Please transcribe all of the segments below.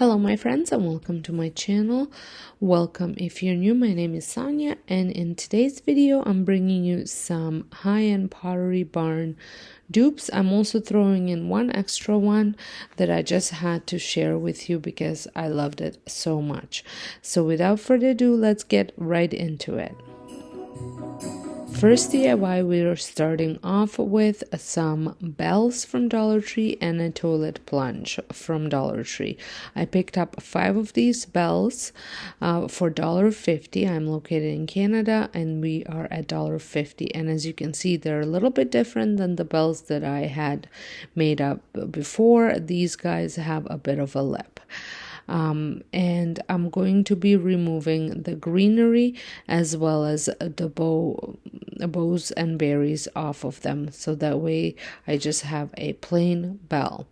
Hello my friends and welcome to my channel. Welcome if you're new. My name is Sonja, and in today's video I'm bringing you some high-end Pottery barn dupes. I'm also throwing in one extra one that I just had to share with you because I loved it so much. So without further ado, let's get right into it. First DIY, we're starting off with some bells from Dollar Tree and a toilet plunge from Dollar Tree. I picked up 5 of these bells for $1.50. I'm located in Canada and we are at $1.50. And as you can see, they're a little bit different than the bells that I had made up before. These guys have a bit of a lip. And I'm going to be removing the greenery as well as the bows and berries off of them, so that way I just have a plain bell.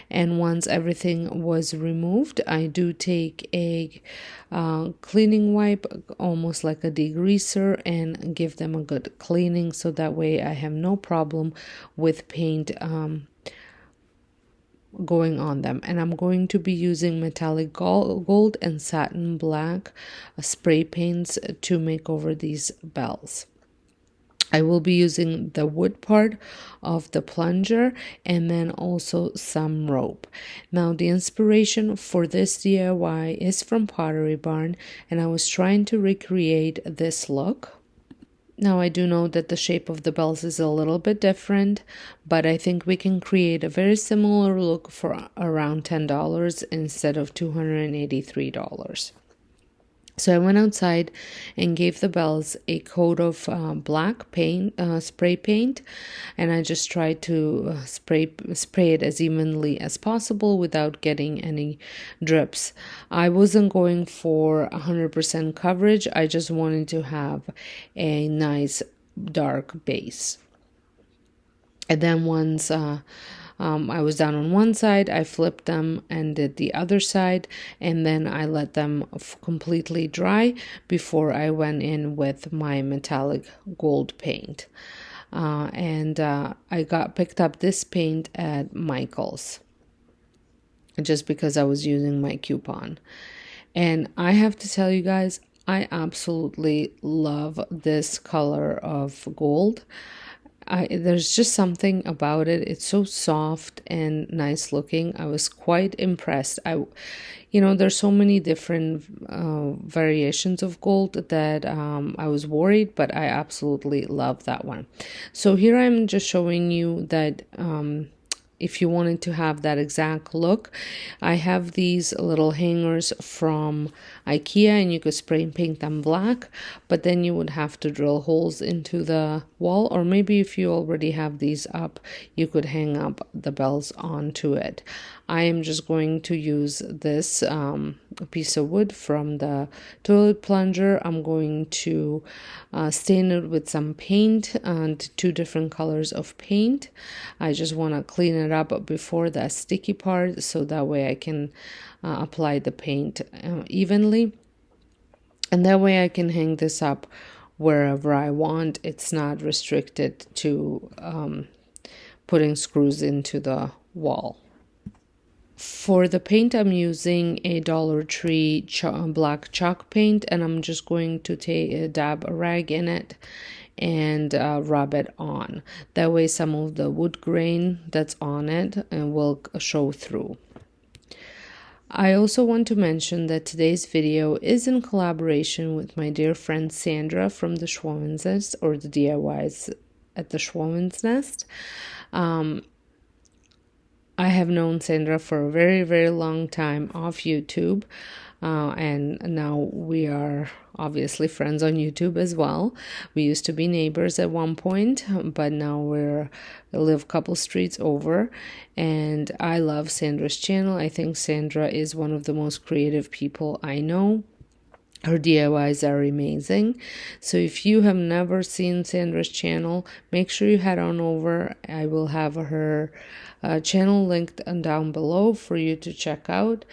And once everything was removed, I do take a cleaning wipe, almost like a degreaser, and give them a good cleaning, so that way I have no problem with paint going on them. And I'm going to be using metallic gold and satin black spray paints to make over these bells. I will be using the wood part of the plunger and then also some rope. Now the inspiration for this DIY is from Pottery Barn, and I was trying to recreate this look. Now I do know that the shape of the bells is a little bit different, but I think we can create a very similar look for around $10 instead of $283. So I went outside and gave the bells a coat of black paint, spray paint, and I just tried to spray it as evenly as possible without getting any drips. I wasn't going for 100% coverage. I just wanted to have a nice dark base. And then once I was done on one side, I flipped them and did the other side, and then I let them completely dry before I went in with my metallic gold paint. I picked up this paint at Michael's just because I was using my coupon. And I have to tell you guys, I absolutely love this color of gold. There's just something about it. It's so soft and nice looking. I was quite impressed. There's so many different variations of gold that I was worried, but I absolutely love that one. So here I'm just showing you that if you wanted to have that exact look, I have these little hangers from IKEA, and you could spray and paint them black, but then you would have to drill holes into the wall, or maybe if you already have these up, you could hang up the bells onto it. I am just going to use this piece of wood from the toilet plunger. I'm going to stain it with some paint and 2 different colors of paint. I just want to clean it up before that sticky part, so that way I can apply the paint evenly, and that way I can hang this up wherever I want. It's not restricted to putting screws into the wall. For the paint, I'm using a Dollar Tree black chalk paint, and I'm just going to dab a rag in it and rub it on. That way some of the wood grain that's on it will show through. I also want to mention that today's video is in collaboration with my dear friend Sandra from the Schwoman's Nest, or the DIYs at the Schwoman's Nest. I have known Sandra for a very, very long time off YouTube, and now we are obviously friends on YouTube as well. We used to be neighbors at one point, but now we live a couple streets over, and I love Sandra's channel. I think Sandra is one of the most creative people I know. Her DIYs are amazing. So if you have never seen Sandra's channel, make sure you head on over. I will have her channel linked down below for you to check out.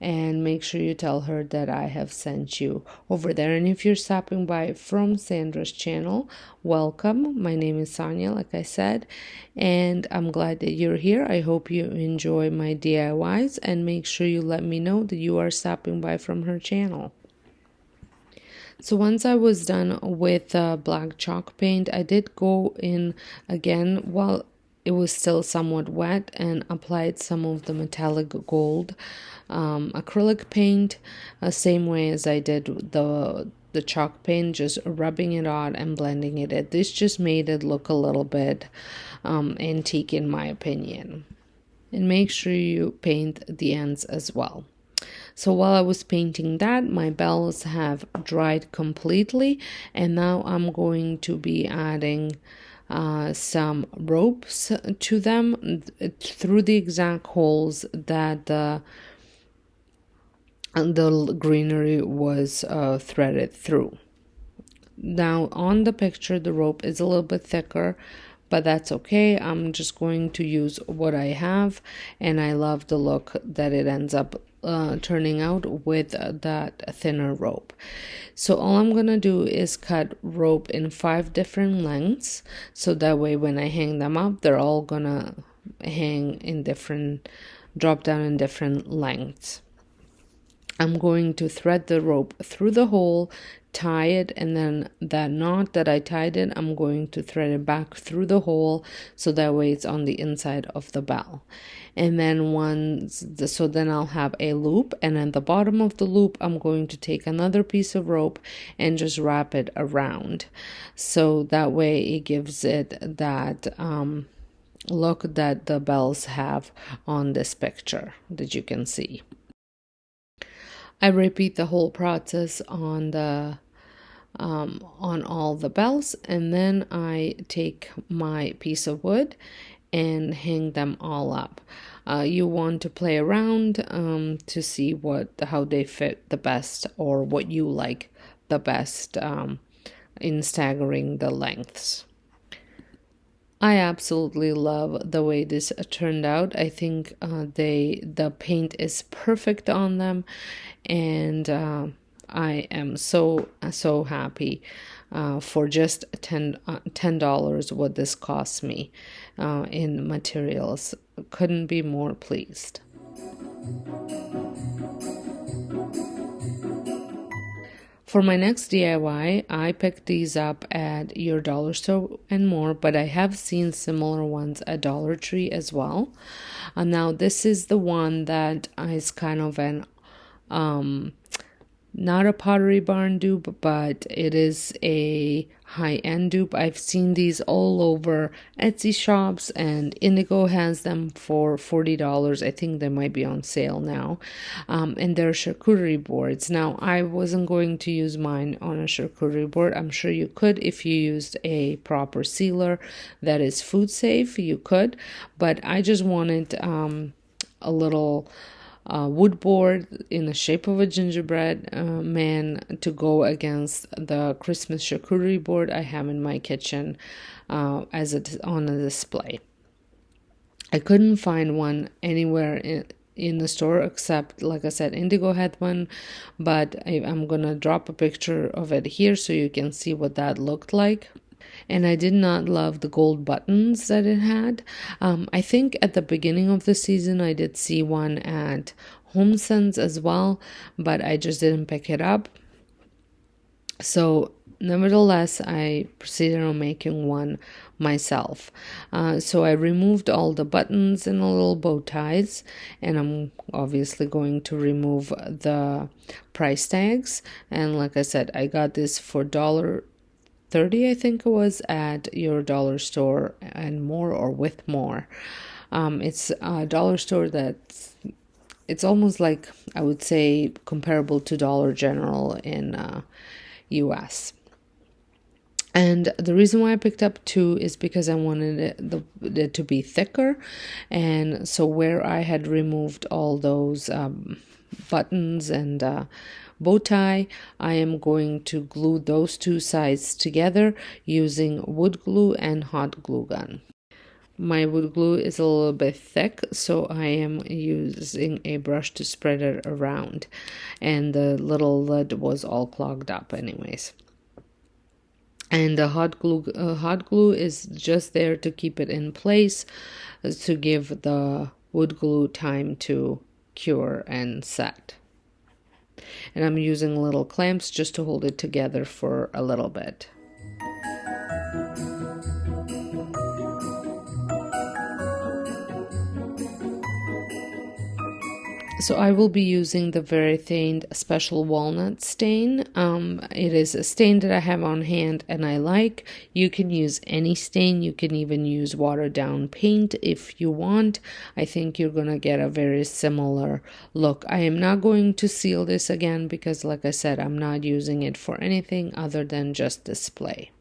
And make sure you tell her that I have sent you over there. And if you're stopping by from Sandra's channel, welcome. My name is Sonja, like I said, and I'm glad that you're here. I hope you enjoy my DIYs, and make sure you let me know that you are stopping by from her channel. So once I was done with black chalk paint, I did go in again while it was still somewhat wet and applied some of the metallic gold acrylic paint, same way as I did the chalk paint, just rubbing it on and blending it in. This just made it look a little bit antique in my opinion. And make sure you paint the ends as well. So while I was painting that, my bells have dried completely, and now I'm going to be adding some ropes to them through the exact holes that the greenery was threaded through. Now on the picture, the rope is a little bit thicker, but that's okay. I'm just going to use what I have, and I love the look that it ends up turning out with that thinner rope. So all I'm gonna do is cut rope in 5 different lengths, so that way when I hang them up, they're all gonna hang in drop down in different lengths. I'm going to thread the rope through the hole, tie it, and then that knot that I tied it, I'm going to thread it back through the hole, so that way it's on the inside of the bell. And then then I'll have a loop, and at the bottom of the loop I'm going to take another piece of rope and just wrap it around, so that way it gives it that look that the bells have on this picture that you can see. I repeat the whole process on all the bells, and then I take my piece of wood and hang them all up. You want to play around to see how they fit the best, or what you like the best in staggering the lengths. I absolutely love the way this turned out. I think the paint is perfect on them, and I am so happy for just $10 what this cost me in materials. Couldn't be more pleased. For my next DIY, I picked these up at your dollar store and more, but I have seen similar ones at Dollar Tree as well. Now, this is the one that is kind of an not a Pottery barn dupe, but it is a high-end dupe. I've seen these all over Etsy shops, and Indigo has them for $40. I think they might be on sale now. And they're charcuterie boards. Now, I wasn't going to use mine on a charcuterie board. I'm sure you could if you used a proper sealer that is food safe. You could, but I just wanted a little wood board in the shape of a gingerbread man to go against the Christmas charcuterie board I have in my kitchen on a display. I couldn't find one anywhere in the store except, like I said, Indigo had one, but I'm gonna drop a picture of it here so you can see what that looked like. And I did not love the gold buttons that it had. I think at the beginning of the season I did see one at Home Sense as well, but I just didn't pick it up. So nevertheless, I proceeded on making one myself. So I removed all the buttons and the little bow ties, and I'm obviously going to remove the price tags. And like I said, I got this for $1.30, I think it was, at your dollar store and more, or with more. It's a dollar store it's almost like, I would say, comparable to Dollar General in US. And the reason why I picked up 2 is because I wanted it to be thicker. And so where I had removed all those buttons and bow tie, I am going to glue those two sides together using wood glue and hot glue gun. My wood glue is a little bit thick, so I am using a brush to spread it around, and the little lid was all clogged up anyways. And the hot glue is just there to keep it in place, to give the wood glue time to cure and set. And I'm using little clamps just to hold it together for a little bit. So I will be using the very thin special walnut stain. It is a stain that I have on hand and I like. You can use any stain. You can even use watered down paint if you want. I think you're going to get a very similar look. I am not going to seal this again because, like I said, I'm not using it for anything other than just display.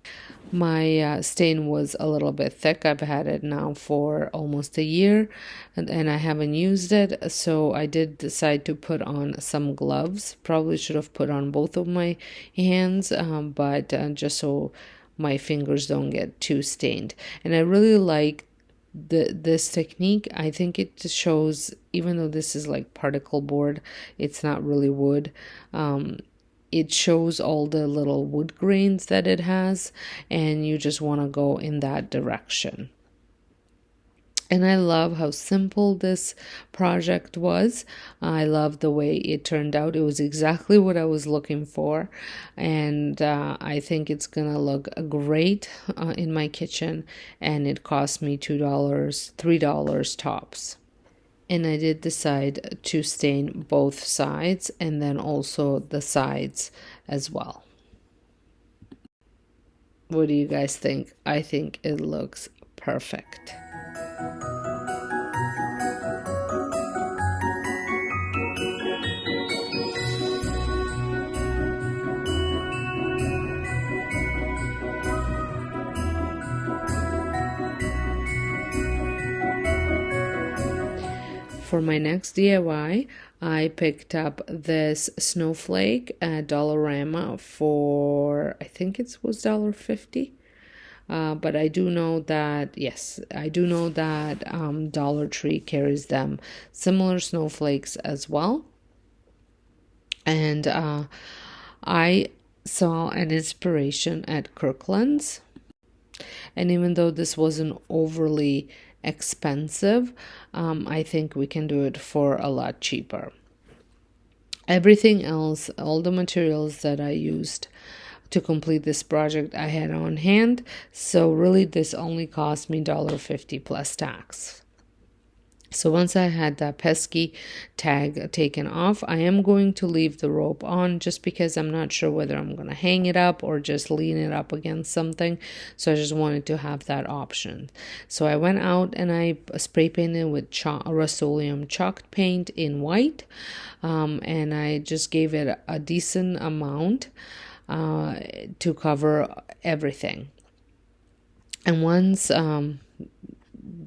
My stain was a little bit thick. I've had it now for almost a year and I haven't used it. So I did decide to put on some gloves. Probably should have put on both of my hands, but just so my fingers don't get too stained. And I really like this technique. I think it just shows, even though this is like particle board, it's not really wood. It shows all the little wood grains that it has, and you just want to go in that direction. And I love how simple this project was. I love the way it turned out. It was exactly what I was looking for. And I think it's going to look great in my kitchen. And it cost me $2, $3 tops. And I did decide to stain both sides and then also the sides as well. What do you guys think? I think it looks perfect. For my next DIY, I picked up this Snowflake at Dollarama for, I think it was $1.50. But I do know that, yes, I do know that Dollar Tree carries them similar snowflakes as well. And I saw an inspiration at Kirklands. And even though this wasn't overly expensive, I think we can do it for a lot cheaper. Everything else, all the materials that I used to complete this project, I had on hand. So really this only cost me $1.50 plus tax. So once I had that pesky tag taken off, I am going to leave the rope on just because I'm not sure whether I'm going to hang it up or just lean it up against something. So I just wanted to have that option. So I went out and I spray painted with Rust-Oleum chalk paint in white. And I just gave it a decent amount to cover everything. And once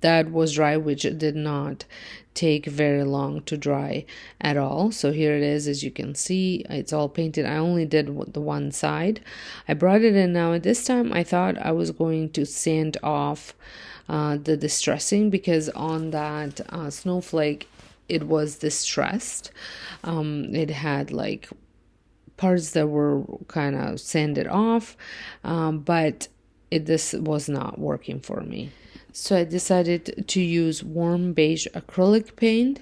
that was dry, which did not take very long to dry at all. So here it is, as you can see, it's all painted. I only did the one side. I brought it in now. At this time, I thought I was going to sand off the distressing because on that snowflake, it was distressed. It had like parts that were kind of sanded off, but this was not working for me. So I decided to use warm beige acrylic paint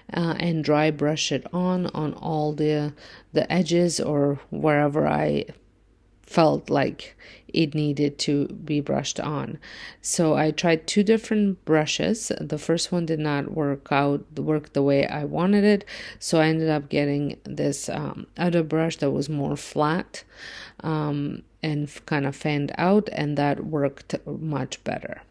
and dry brush it on all the edges or wherever I felt like it needed to be brushed on. So I tried two different brushes. The first one did not work the way I wanted it. So I ended up getting this other brush that was more flat and kind of fanned out, and that worked much better.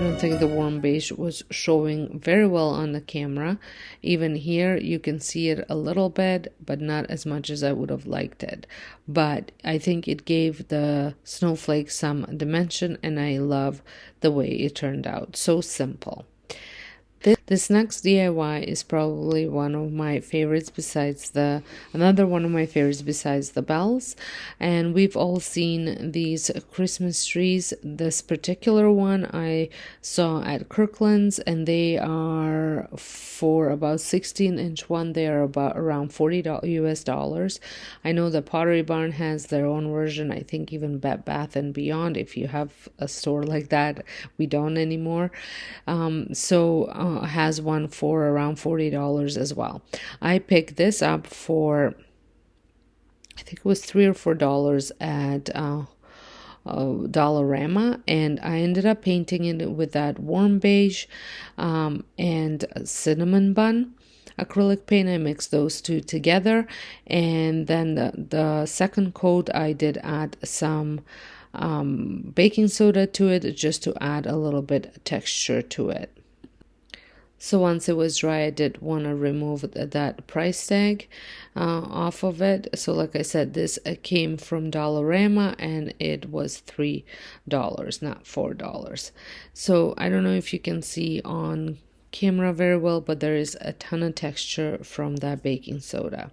don't think the warm beige was showing very well on the camera. Even here you can see it a little bit, but not as much as I would have liked it. But I think it gave the snowflake some dimension, and I love the way it turned out. So simple. This next DIY is probably one of my favorites besides another one of my favorites besides the bells. And we've all seen these Christmas trees. This particular one I saw at Kirklands, and they are for about 16-inch one. They are about around $40 US. I know the Pottery Barn has their own version. I think even Bed Bath and Beyond, if you have a store like that. We don't anymore. Has one for around $40 as well. I picked this up for, I think it was $3 or $4 at Dollarama, and I ended up painting it with that warm beige and cinnamon bun acrylic paint. I mixed those two together, and then the second coat I did add some baking soda to it, just to add a little bit of texture to it. So once it was dry, I did want to remove that price tag off of it. So like I said, this came from Dollarama, and it was $3, not $4. So I don't know if you can see on camera very well, but there is a ton of texture from that baking soda.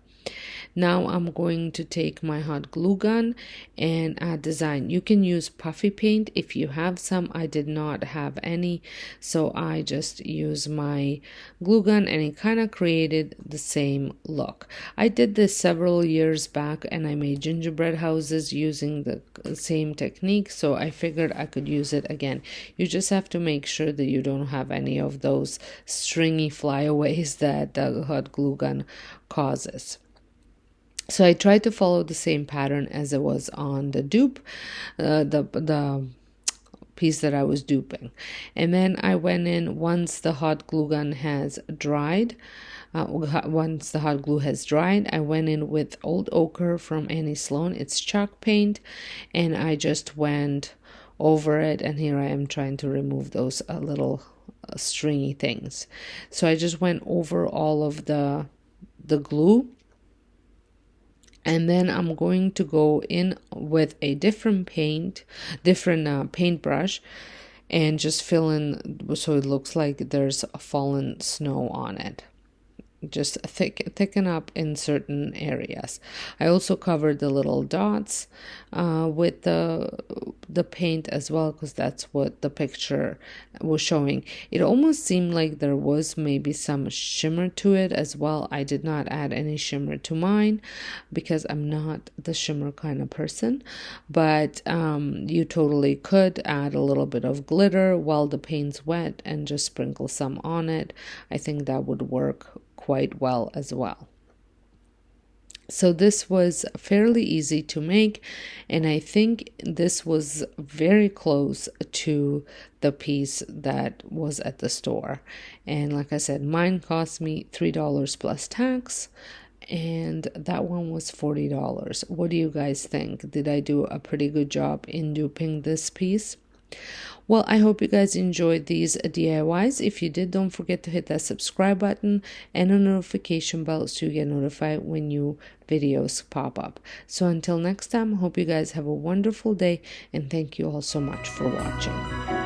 Now I'm going to take my hot glue gun and add design. You can use puffy paint if you have some. I did not have any, so I just use my glue gun, and it kind of created the same look. I did this several years back, and I made gingerbread houses using the same technique, so I figured I could use it again. You just have to make sure that you don't have any of those stringy flyaways that the hot glue gun causes. So I tried to follow the same pattern as it was on the dupe, the piece that I was duping. And then I went in once the hot glue gun has dried. Once the hot glue has dried, I went in with Old Ochre from Annie Sloan. It's chalk paint, and I just went over it. And here I am trying to remove those little stringy things. So I just went over all of the glue. And then I'm going to go in with a different paintbrush, and just fill in so it looks like there's a fallen snow on it. Just thicken up in certain areas. I also covered the little dots with the paint as well, because that's what the picture was showing. It almost seemed like there was maybe some shimmer to it as well. I did not add any shimmer to mine because I'm not the shimmer kind of person, but you totally could add a little bit of glitter while the paint's wet and just sprinkle some on it. I think that would work quite well as well. So this was fairly easy to make, and I think this was very close to the piece that was at the store. And like I said, mine cost me $3 plus tax, and that one was $40. What do you guys think? Did I do a pretty good job in duping this piece? Well, I hope you guys enjoyed these DIYs. If you did, don't forget to hit that subscribe button and a notification bell so you get notified when new videos pop up. So until next time, I hope you guys have a wonderful day, and thank you all so much for watching.